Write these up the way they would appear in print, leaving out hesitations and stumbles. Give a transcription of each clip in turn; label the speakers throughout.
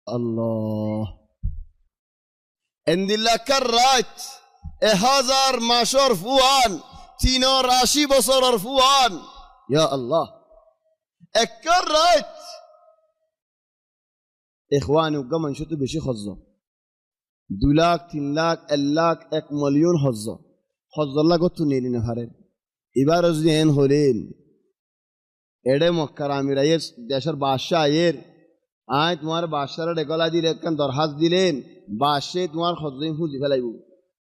Speaker 1: আল্লাহ এন্দিল্লা কাররাত 1000 মাসর Fuan 380 বছরের Fuan ইয়া আল্লাহ acre রাত ইখওয়ানি গমন শুধু বেশি হজ্জ 2 লাখ 3 লাখ 1 লাখ 1 মিলিয়ন হজ্জ লাগত নিলি না হারে এবার যদি এন হলেন এডে মক্কার আমির আয়ের দেশের বাদশাহ আয়ের আয় তোমার বাদশারা ডেকলা দিলে একখান দরখাস্ত দিলেন বাদশে তোমার হজ্জই ফুজি ফেলাইব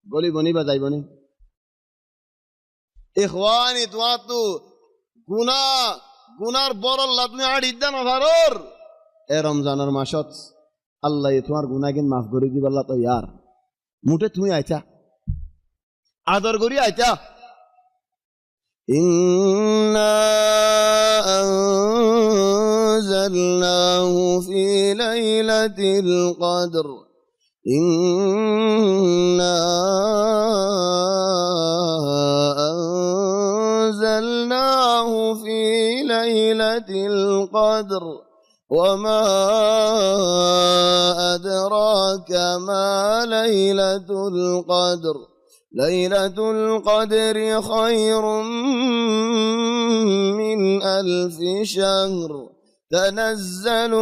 Speaker 1: গলি বনি বা যাইবনি ইখওয়ানি তোমার তো গুনার বড় আল্লাহ তুমি আর ইদ্দা না ভারর এ রমজানের মাসত আল্লাহ তোমার গুনাহগিন মাফ করে দিব আল্লাহ তো ইয়ার মুঠে তুমি আইতা আদর করি আইতা ইন্না আনজালনাহু ফি লাইলাতিল কদর ইন্না أنزلناه في ليلة القدر وما أدراك ما ليلة القدر ليلة القدر خير من 1000 شهر تنزل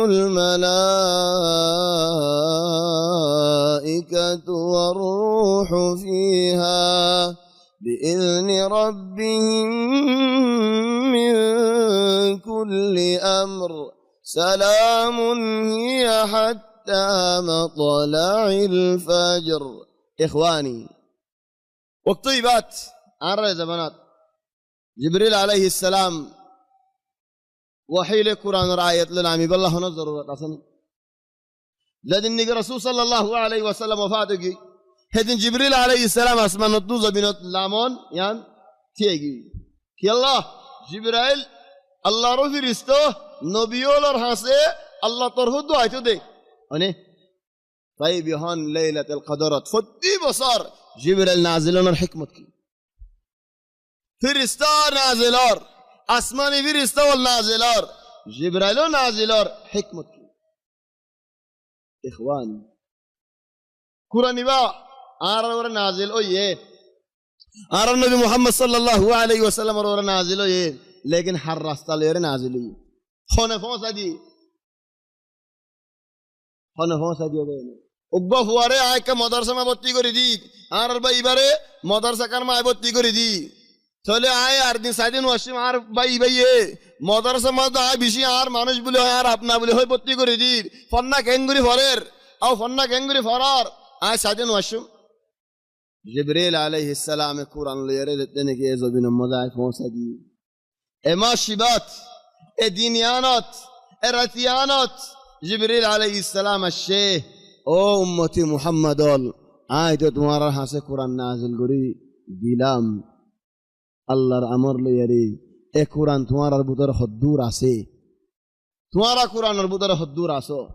Speaker 1: الملائكة والروح فيها بإذن ربهم من كل أمر سلام هي حتى مطلع الفجر إخواني والطيبات عرى زمانات جبريل عليه السلام وحي القرآن رآية للعمي بالله نظر ورقصني لذن رسول صلى الله عليه وسلم وفاتك هدن جبريل عليه السلام اسمان الدوز بنت لامون يان تيجي كي الله جبريل الله رو فرستو نبيول اور حاسه الله طرحو دو آيتو دي اني طيب يهان ليلة القدرات فدي بصار جبريل نازلون الحكمت كي فرستا نازلار اسماني فرستا والنازلار جبريل نازلار حكمت كي اخواني قرآن با آر نازل او یہ آر نبی محمد صلی اللہ علیہ وسلم اور نازل او یہ لیکن ہر راستہ لے رہے نازل ہوئی خونفوں سدی گئے اگبا فوارے آئے کہ مدرسہ میں بطی کری دی آر بائی بارے مدرسہ کر میں بطی کری دی چلے آئے آر دن سائدین واشم آر بائی مدرسہ میں آئے بیشی آر مانوش بلے ہوئے آر اپنا بلے ہوئے بطی کری دی فنہ کینگری فریر او فنہ کینگری فرار آئے سائدین واشم جبريل عليه السلام قرآن ليرد الدنيا كيزو بين المضاعف موسدي اما شبات دينيانات رثيانات جبريل عليه السلام الشيخ او امتي محمد آية تمہارا حاسے قرآن نازل گری دیلام اللہ امر لیری اے قرآن تمہارا بودر حدور آسے تمہارا قرآن بودر حدور آسو